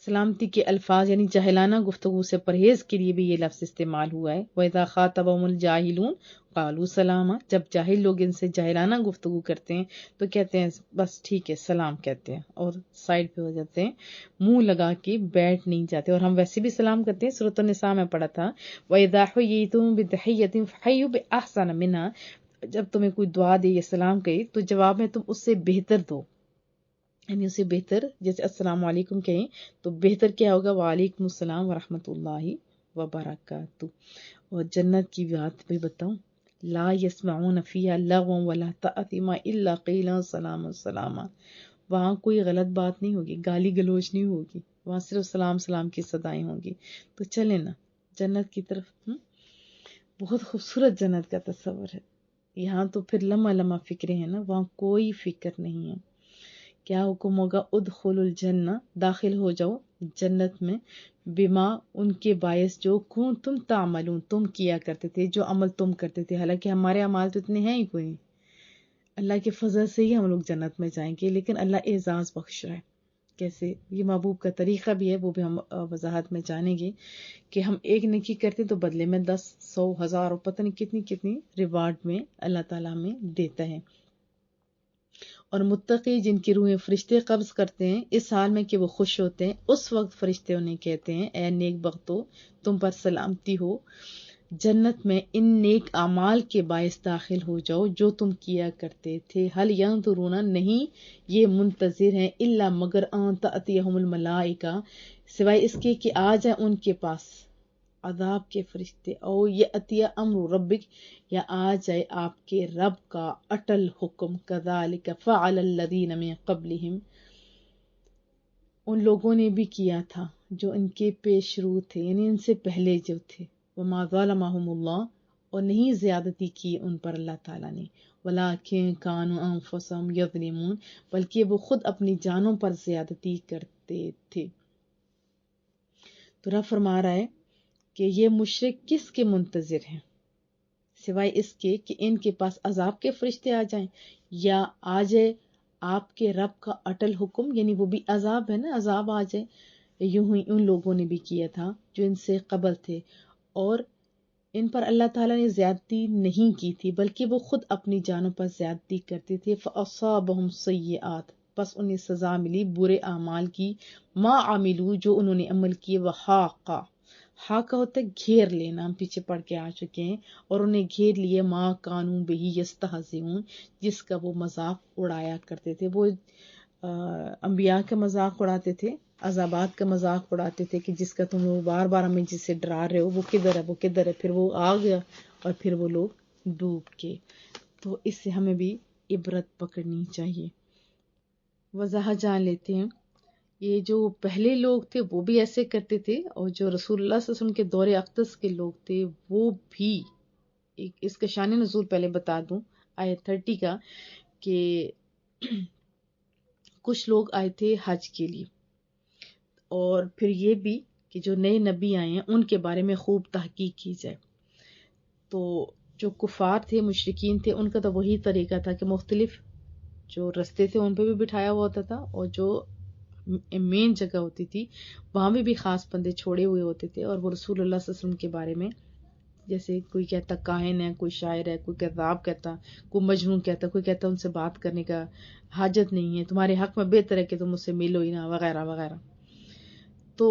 سلامتی کے الفاظ یعنی جاہلانہ گفتگو سے پرہیز کے لیے بھی یہ لفظ استعمال ہوا ہے. وَإِذَا خَاطَبَهُمُ الْجَاهِلُونَ قَالُوا سَلَامًا، جب جاہل لوگ ان سے جاہلانہ گفتگو کرتے ہیں تو کہتے ہیں بس ٹھیک ہے، سلام کہتے ہیں اور سائڈ پہ ہو جاتے ہیں، منہ لگا کے بیٹھ نہیں جاتے. اور ہم ویسے بھی سلام کرتے ہیں، سورۃ النساء میں پڑھا تھا وَإِذَا حُيِّيتُم بِتَحِيَّةٍ فَحَيُّوا بِأَحْسَنَ مِنْهَا، جب تمہیں کوئی دعا دے یا سلام کہے تو جواب میں تم اس سے بہتر دو، یعنی اسے بہتر، جیسے السلام علیکم کہیں تو بہتر کیا ہوگا؟ وعلیکم السلام ورحمۃ اللہ وبرکاتہ. اور جنت کی بات بھی بتاؤں، لا يسمعون فيها لغوا ولا تأثما الا قيلا سلاما سلاما، وہاں کوئی غلط بات نہیں ہوگی، گالی گلوچ نہیں ہوگی، وہاں صرف سلام سلام کی صدائیں ہوں گی. تو چلیں نا جنت کی طرف. بہت خوبصورت جنت کا تصور ہے. یہاں تو پھر لمحہ لمحہ فکریں ہیں نا، وہاں کوئی فکر نہیں ہے. کیا حکم ہوگا؟ ادخل الجنہ، داخل ہو جاؤ جنت میں، بما، ان کے باعث جو کنتم تعملون، تم کیا کرتے تھے، جو عمل تم کرتے تھے. حالانکہ ہمارے اعمال تو اتنے ہیں ہی کوئی، اللہ کے فضل سے ہی ہم لوگ جنت میں جائیں گے، لیکن اللہ اعزاز بخش رہا ہے. کیسے؟ یہ محبوب کا طریقہ بھی ہے، وہ بھی ہم وضاحت میں جانیں گے کہ ہم ایک نیکی کرتے تو بدلے میں 10 100 1000 اور پتہ نہیں کتنی کتنی ریوارڈ میں اللہ تعالیٰ ہمیں دیتا ہے. اور متقی جن کی روحیں فرشتے قبض کرتے ہیں اس حال میں کہ وہ خوش ہوتے ہیں، اس وقت فرشتے انہیں کہتے ہیں اے نیک بختو، تم پر سلامتی ہو، جنت میں ان نیک اعمال کے باعث داخل ہو جاؤ جو تم کیا کرتے تھے۔ حل ینظرون، نہیں یہ منتظر ہیں، الا مگر ان تأتیہم الملائکہ، سوائے اس کے کہ آ جائے ان کے پاس عذاب کے فرشتے، او یأتی امر ربک، یا آ جائے آپ کے رب کا اٹل حکم، کذالک فعل الذین من قبلہم، ان لوگوں نے بھی کیا تھا جو ان کے پیش رو تھے، یعنی ان سے پہلے جو تھے، وما ظلمہم اللہ، اور نہیں زیادتی کی ان پر اللہ تعالیٰ نے، ولیکن کانوا انفسہم یظلمون، بلکہ وہ خود اپنی جانوں پر زیادتی کرتے تھے۔ تو رب فرما رہا ہے کہ یہ مشرک کس کے منتظر ہیں، سوائے اس کے کہ ان کے پاس عذاب کے فرشتے آ جائیں، یا آ جائے آپ کے رب کا اٹل حکم، یعنی وہ بھی عذاب ہے نا، عذاب آ جائے۔ یوں ہی ان لوگوں نے بھی کیا تھا جو ان سے قبل تھے، اور ان پر اللہ تعالیٰ نے زیادتی نہیں کی تھی بلکہ وہ خود اپنی جانوں پر زیادتی کرتے تھے۔ فَأَصَابَهُمْ سَيِّئَاتٌ، پس انہیں سزا ملی برے اعمال کی، ما عملو، جو انہوں نے عمل کیے، وحاقہ، حاقہ ہوتا ہے گھیر لینا، ہم پیچھے پڑھ کے آ چکے ہیں، اور انہیں گھیر لیے ما کانوا بہ یستہزئون، جس کا وہ مذاق اڑایا کرتے تھے۔ وہ انبیاء کا مذاق اڑاتے تھے، عذابات کا مذاق اڑاتے تھے کہ جس کا تم لوگ بار بار ہمیں جس سے ڈرا رہے ہو وہ کدھر ہے، وہ کدھر ہے، پھر وہ آ گیا اور پھر وہ لوگ ڈوب کے۔ تو اس سے ہمیں بھی عبرت پکڑنی چاہیے۔ وضاحت جان لیتے ہیں، یہ جو پہلے لوگ تھے وہ بھی ایسے کرتے تھے، اور جو رسول اللہ صلی اللہ علیہ وسلم کے دور اقدس کے لوگ تھے وہ بھی، اس کا شان نزول پہلے بتا دوں آیت 30 کا، کہ کچھ لوگ آئے تھے حج کے لیے، اور پھر یہ بھی کہ جو نئے نبی آئے ہیں ان کے بارے میں خوب تحقیق کی جائے۔ تو جو کفار تھے، مشرکین تھے، ان کا تو وہی طریقہ تھا کہ مختلف جو رستے تھے ان پہ بھی بٹھایا ہوا ہوتا تھا، اور جو مین جگہ ہوتی تھی وہاں بھی خاص بندے چھوڑے ہوئے ہوتے تھے، اور وہ رسول اللہ صلی اللہ علیہ وسلم کے بارے میں، جیسے کوئی کہتا کاہن ہے، کوئی شاعر ہے، کوئی کذاب کہتا، کوئی مجنون کہتا، کوئی کہتا ان سے بات کرنے کا حاجت نہیں ہے، تمہارے حق میں بہتر ہے کہ تم مجھ سے ملو ہی نہ، وغیرہ وغیرہ۔ تو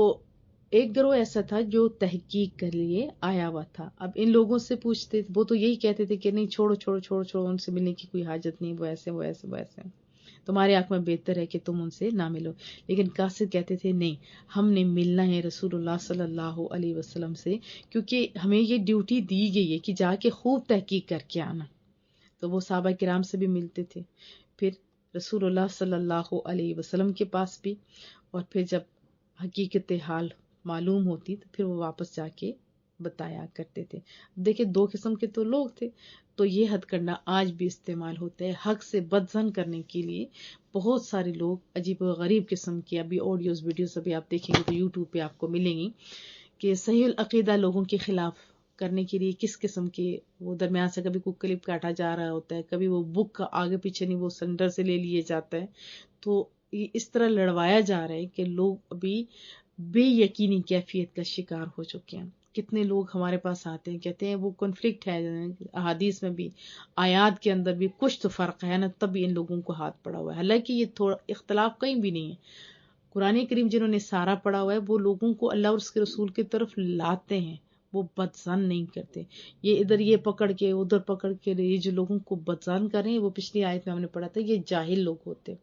ایک گروہ ایسا تھا جو تحقیق کے لیے آیا ہوا تھا۔ اب ان لوگوں سے پوچھتے، وہ تو یہی کہتے تھے کہ نہیں، چھوڑو چھوڑو چھوڑو چھوڑو، ان سے ملنے کی کوئی حاجت نہیں، وہ ایسے وہ ایسے وہ ایسے، تمہارے حق میں بہتر ہے کہ تم ان سے نہ ملو۔ لیکن کافر کہتے تھے نہیں، ہم نے ملنا ہے رسول اللہ صلی اللہ علیہ وسلم سے، کیونکہ ہمیں یہ ڈیوٹی دی گئی ہے کہ جا کے خوب تحقیق کر کے آنا۔ تو وہ صحابہ کرام سے بھی ملتے تھے، پھر رسول اللہ صلی اللہ علیہ وسلم کے پاس بھی، اور پھر جب حقیقت حال معلوم ہوتی تو پھر وہ واپس جا کے بتایا کرتے تھے۔ دیکھیں، دو قسم کے تو لوگ تھے، تو یہ ہتھ کنڈا آج بھی استعمال ہوتا ہے حق سے بدظن کرنے کے لیے۔ بہت سارے لوگ عجیب و غریب قسم کے، ابھی آڈیوز ویڈیوز ابھی آپ دیکھیں گے تو یوٹیوب پہ آپ کو ملیں گی، کہ صحیح العقیدہ لوگوں کے خلاف کرنے کے لیے کس قسم کے وہ درمیان سے کبھی کوئی کلپ کاٹا جا رہا ہوتا ہے، کبھی وہ بک کا آگے پیچھے نہیں، وہ سینٹر سے لے لیے جاتا ہے۔ تو یہ اس طرح لڑوایا جا رہا ہے کہ لوگ ابھی بے یقینی کیفیت کا شکار ہو چکے ہیں۔ کتنے لوگ ہمارے پاس آتے ہیں، کہتے ہیں وہ کنفلکٹ ہے احادیث میں بھی، آیات کے اندر بھی کچھ تو فرق ہے نا، تب بھی ان لوگوں کو ہاتھ پڑا ہوا ہے۔ حالانکہ یہ تھوڑا اختلاف کہیں بھی نہیں ہے، قرآن کریم جنہوں نے سارا پڑھا ہوا ہے وہ لوگوں کو اللہ اور اس کے رسول کی طرف لاتے ہیں، وہ بدظن نہیں کرتے۔ یہ ادھر یہ پکڑ کے ادھر پکڑ کے، یہ جو لوگوں کو بدظن کر رہے ہیں، وہ پچھلی آیت میں ہم نے پڑھا تھا، یہ جاہل لوگ ہوتے،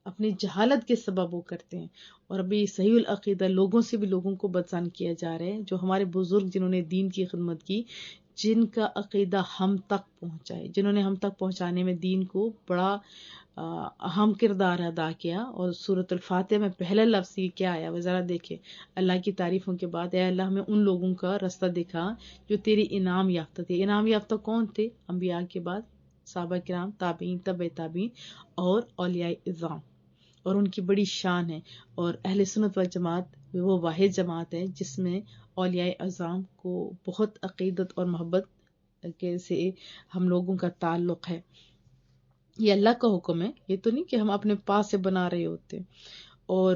اپنی جہالت کے سبب وہ کرتے ہیں۔ اور ابھی صحیح العقیدہ لوگوں سے بھی لوگوں کو بدظن کیا جا رہا ہے، جو ہمارے بزرگ جنہوں نے دین کی خدمت کی، جن کا عقیدہ ہم تک پہنچائے، جنہوں نے ہم تک پہنچانے میں دین کو بڑا اہم کردار ادا کیا۔ اور سورۃ الفاتحہ میں پہلا لفظ یہ کیا آیا، وہ ذرا دیکھیں، اللہ کی تعریفوں کے بعد، اے اللہ ہمیں ان لوگوں کا رستہ دکھا جو تیری انعام یافتہ تھے۔ انعام یافتہ کون تھے؟ انبیاء کے بعد صحابہ کرام، تابعین، تبع تابعین، اور اولیاء اعظام، اور ان کی بڑی شان ہے۔ اور اہل سنت والجماعت وہ واحد جماعت ہے جس میں اولیاء اعظام کو بہت عقیدت اور محبت کے سے ہم لوگوں کا تعلق ہے۔ یہ اللہ کا حکم ہے، یہ تو نہیں کہ ہم اپنے پاس سے بنا رہے ہوتے۔ اور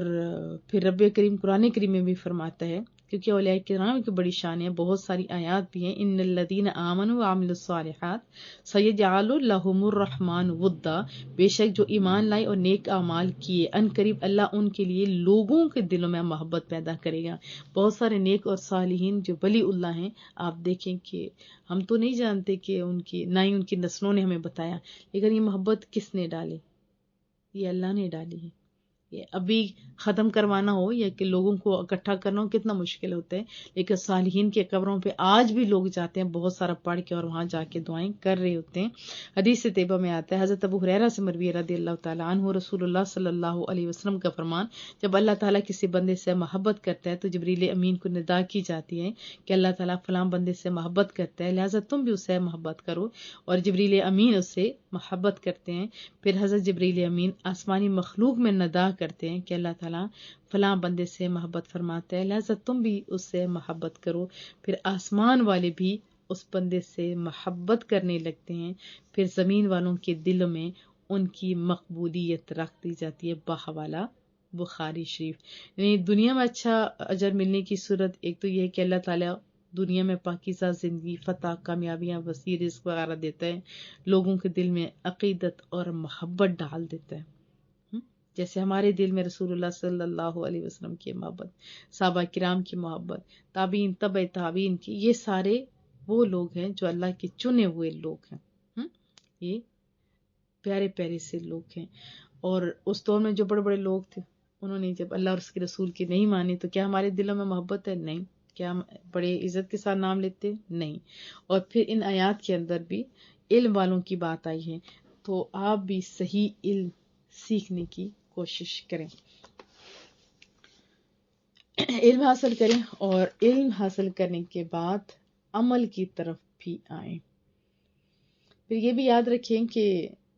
پھر رب کریم قرآن کریم میں بھی فرماتا ہے کیونکہ اولیاء کرام کی بڑی شان ہے. بہت ساری آیات بھی ہیں. ان الذین آمنوا وعملوا الصالحات سیجعل لهم الرحمن ودا، بے شک جو ایمان لائے اور نیک اعمال کیے ان قریب اللہ ان کے لیے لوگوں کے دلوں میں محبت پیدا کرے گا. بہت سارے نیک اور صالحین جو ولی اللہ ہیں، آپ دیکھیں کہ ہم تو نہیں جانتے کہ ان کی، نہ ہی ان کی نسلوں نے ہمیں بتایا، لیکن یہ محبت کس نے ڈالی؟ یہ اللہ نے ڈالی ہے. یہ ابھی ختم کروانا ہو یا کہ لوگوں کو اکٹھا کرنا ہو کتنا مشکل ہوتا ہے، لیکن صالحین کے قبروں پہ آج بھی لوگ جاتے ہیں بہت سارا پڑھ کے اور وہاں جا کے دعائیں کر رہے ہوتے ہیں. حدیث طیبہ میں آتا ہے، حضرت ابو ہریرہ سے مروی رضی اللہ تعالیٰ عنہ، رسول اللہ صلی اللہ علیہ وسلم کا فرمان، جب اللہ تعالیٰ کسی بندے سے محبت کرتا ہے تو جبریل امین کو ندا کی جاتی ہے کہ اللہ تعالیٰ فلاں بندے سے محبت کرتا ہے، لہٰذا تم بھی اس سے محبت کرو، اور جبریل امین اس سے محبت کرتے ہیں. پھر حضرت جبریل امین آسمانی مخلوق میں ندا کرتے ہیں کہ اللہ تعالیٰ فلاں بندے سے محبت فرماتا ہے، لہذا تم بھی اس سے محبت کرو. پھر آسمان والے بھی اس بندے سے محبت کرنے لگتے ہیں. پھر زمین والوں کے دلوں میں ان کی مقبولیت رکھ دی جاتی ہے. بحوالہ بخاری شریف. یعنی دنیا میں اچھا اجر ملنے کی صورت ایک تو یہ ہے کہ اللہ تعالیٰ دنیا میں پاکیزہ زندگی، فتح، کامیابیاں، وسیع رزق وغیرہ دیتا ہے، لوگوں کے دل میں عقیدت اور محبت ڈال دیتا ہے. جیسے ہمارے دل میں رسول اللہ صلی اللہ علیہ وسلم کی محبت، صحابہ کرام کی محبت، تابعین، تبع تابعین کی، یہ سارے وہ لوگ ہیں جو اللہ کے چنے ہوئے لوگ ہیں. یہ پیارے پیارے سے لوگ ہیں. اور اس دور میں جو بڑے بڑے لوگ تھے، انہوں نے جب اللہ اور اس کے رسول کی نہیں مانی تو کیا ہمارے دلوں میں محبت ہے؟ نہیں. کیا ہم بڑے عزت کے ساتھ نام لیتے؟ نہیں. اور پھر ان آیات کے اندر بھی علم والوں کی بات آئی ہے، تو آپ بھی صحیح علم سیکھنے کی کوشش کریں، علم حاصل کریں، اور علم حاصل کرنے کے بعد عمل کی طرف بھی آئیں. پھر یہ بھی یاد رکھیں کہ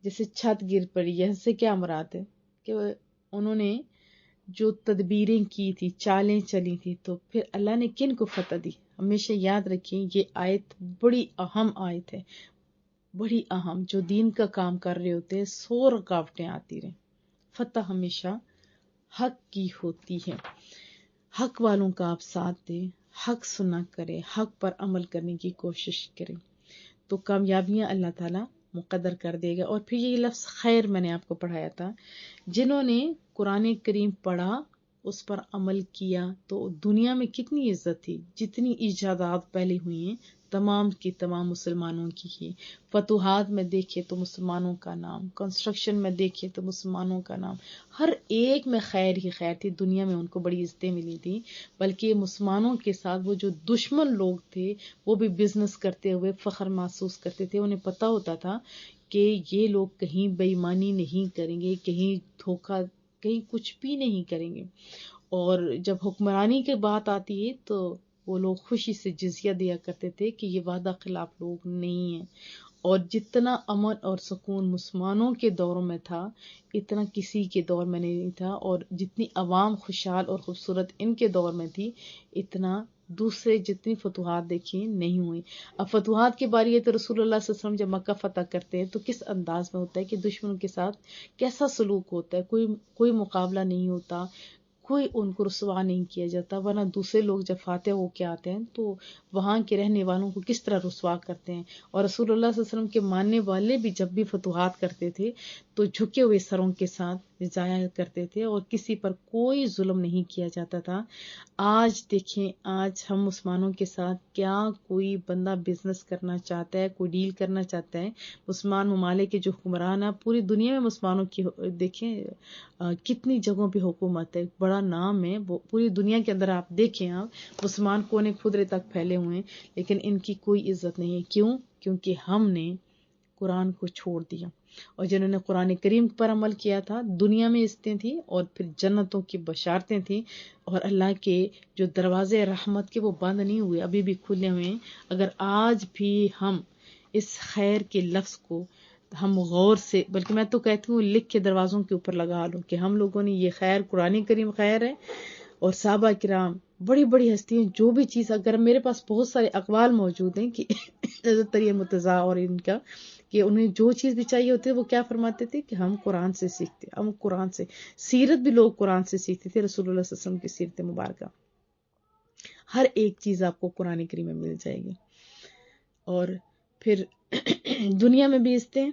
جیسے چھت گر پڑی، یہ سے کیا مراد ہے کہ انہوں نے جو تدبیریں کی تھی، چالیں چلی تھی، تو پھر اللہ نے کن کو فتح دی. ہمیشہ یاد رکھیں یہ آیت بڑی اہم آیت ہے، بڑی اہم. جو دین کا کام کر رہے ہوتے ہیں 100 رکاوٹیں آتی رہیں، فتح ہمیشہ حق کی ہوتی ہے. حق والوں کا آپ ساتھ دیں، حق سنا کریں، حق پر عمل کرنے کی کوشش کریں، تو کامیابیاں اللہ تعالیٰ مقدر کر دے گا. اور پھر یہ لفظ خیر میں نے آپ کو پڑھایا تھا، جنہوں نے قرآن کریم پڑھا، اس پر عمل کیا، تو دنیا میں کتنی عزت تھی. جتنی ایجادات پہلے ہوئی ہیں تمام کی تمام مسلمانوں کی ہی. فتوحات میں دیکھے تو مسلمانوں کا نام، کنسٹرکشن میں دیکھے تو مسلمانوں کا نام، ہر ایک میں خیر ہی خیر تھی. دنیا میں ان کو بڑی عزتیں ملی تھی، بلکہ مسلمانوں کے ساتھ وہ جو دشمن لوگ تھے وہ بھی بزنس کرتے ہوئے فخر محسوس کرتے تھے. انہیں پتہ ہوتا تھا کہ یہ لوگ کہیں بے ایمانی نہیں کریں گے، کہیں دھوکہ، کہیں کچھ بھی نہیں کریں گے. اور جب حکمرانی کی بات آتی ہے تو وہ لوگ خوشی سے جزیہ دیا کرتے تھے کہ یہ وعدہ خلاف لوگ نہیں ہیں. اور جتنا امن اور سکون مسلمانوں کے دوروں میں تھا اتنا کسی کے دور میں نہیں تھا، اور جتنی عوام خوشحال اور خوبصورت ان کے دور میں تھی اتنا دوسرے جتنی فتوحات دیکھیں نہیں ہوئی. اب فتوحات کی باری ہے تو رسول اللہ صلی اللہ علیہ وسلم جب مکہ فتح کرتے ہیں تو کس انداز میں ہوتا ہے کہ دشمنوں کے ساتھ کیسا سلوک ہوتا ہے. کوئی مقابلہ نہیں ہوتا، کوئی ان کو رسوا نہیں کیا جاتا. ورنہ دوسرے لوگ جب فاتح ہو کے آتے ہیں تو وہاں کے رہنے والوں کو کس طرح رسوا کرتے ہیں. اور رسول اللہ صلی اللہ علیہ وسلم کے ماننے والے بھی جب بھی فتوحات کرتے تھے تو جھکے ہوئے سروں کے ساتھ ضائع کرتے تھے، اور کسی پر کوئی ظلم نہیں کیا جاتا تھا. آج دیکھیں، آج ہم مسلمانوں کے ساتھ کیا کوئی بندہ بزنس کرنا چاہتا ہے، کوئی ڈیل کرنا چاہتا ہے، مسلمان ممالک کے جو حکمران ہیں، پوری دنیا میں مسلمانوں کی دیکھیں کتنی جگہوں پہ حکومت ہے، بڑا نام ہے پوری دنیا کے اندر. آپ دیکھیں، آپ مسلمان کونے خدرے تک پھیلے ہوئے ہیں، لیکن ان کی کوئی عزت نہیں ہے. کیوں؟ کیونکہ ہم نے قرآن کو چھوڑ دیا. اور جنہوں نے قرآن کریم پر عمل کیا تھا دنیا میں عزتیں تھیں، اور پھر جنتوں کی بشارتیں تھیں، اور اللہ کے جو دروازے رحمت کے وہ بند نہیں ہوئے، ابھی بھی کھلے ہوئے ہیں. اگر آج بھی ہم اس خیر کے لفظ کو ہم غور سے، بلکہ میں تو کہتی ہوں لکھ کے دروازوں کے اوپر لگا لو کہ ہم لوگوں نے یہ خیر، قرآن کریم خیر ہے، اور صحابہ کرام بڑی بڑی ہستیاں جو بھی چیز، اگر میرے پاس بہت سارے اقوال موجود ہیں کہ حضرت علی مرتضیٰ اور ان کا، کہ انہیں جو چیز بھی چاہیے ہوتی ہے وہ کیا فرماتے تھے کہ ہم قرآن سے سیکھتے، ہم قرآن سے. سیرت بھی لوگ قرآن سے سیکھتے تھے، رسول اللہ صلی اللہ علیہ وسلم کی سیرت مبارکہ. ہر ایک چیز آپ کو قرآن کریم میں مل جائے گی. اور پھر دنیا میں بھیجتے ہیں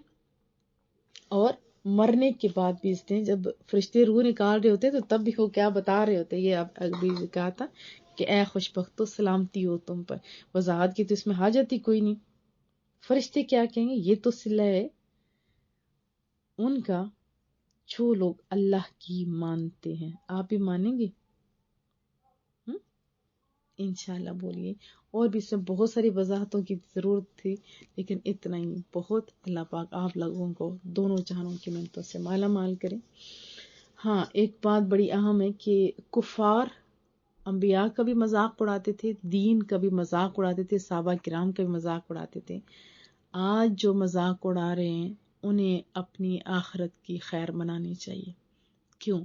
اور مرنے کے بعد بھیجتے ہیں. جب فرشتے روح نکال رہے ہوتے ہیں تو تب بھی وہ کیا بتا رہے ہوتے ہیں، یہ ابھی کہا تھا کہ اے خوش بختو سلامتی ہو تم پر. وضاحت کی تو اس میں حاجت ہی کوئی نہیں. فرشتے کیا کہیں گے؟ یہ تو صلہ ہے ان کا جو لوگ اللہ کی مانتے ہیں. آپ بھی مانیں گے؟ انشاءاللہ بولیے. اور بھی اس میں بہت ساری وضاحتوں کی ضرورت تھی، لیکن اتنا ہی بہت. اللہ پاک آپ لوگوں کو دونوں جہانوں کی نعمتوں سے مالا مال کرے. ہاں ایک بات بڑی اہم ہے کہ کفار انبیاء کا بھی مذاق اڑاتے تھے، دین کا بھی مذاق اڑاتے تھے، صحابہ کرام کا بھی مذاق اڑاتے تھے. آج جو مذاق اڑا رہے ہیں انہیں اپنی آخرت کی خیر منانی چاہیے. کیوں؟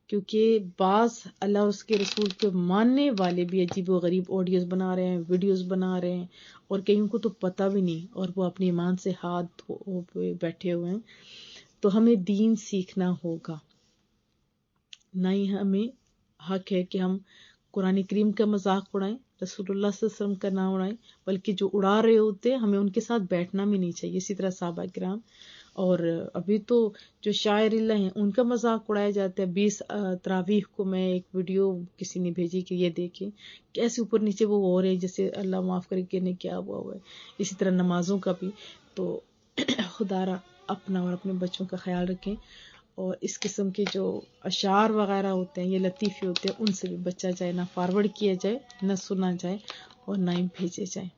کیونکہ بعض اللہ اور اس کے رسول کے ماننے والے بھی عجیب و غریب آڈیوز بنا رہے ہیں، ویڈیوز بنا رہے ہیں، اور کئیوں کو تو پتہ بھی نہیں، اور وہ اپنے ایمان سے ہاتھ دھو بیٹھے ہوئے ہیں. تو ہمیں دین سیکھنا ہوگا. نہ ہی ہمیں حق ہے کہ ہم قرآن کریم کا مذاق اڑائیں، رسول اللہ صلی اللہ علیہ وسلم کا نہ اڑائیں، بلکہ جو اڑا رہے ہوتے ہیں ہمیں ان کے ساتھ بیٹھنا بھی نہیں چاہیے. اسی طرح صحابہ کرام. اور ابھی تو جو شاعر اللہ ہیں ان کا مذاق اڑایا جاتا ہے. 20 تراویح کو میں ایک ویڈیو کسی نے بھیجی کہ یہ دیکھیں کیسے اوپر نیچے وہ ہو رہے ہیں جیسے اللہ معاف کرے کہ انہیں کیا ہوا ہے. اسی طرح نمازوں کا بھی. تو خدا را اپنا اور اپنے بچوں کا خیال رکھیں، اور اس قسم کے جو اشعار وغیرہ ہوتے ہیں، یہ لطیفے ہوتے ہیں، ان سے بھی بچا جائے، نہ فارورڈ کیا جائے، نہ سنا جائے، اور نہ ہی بھیجے جائیں.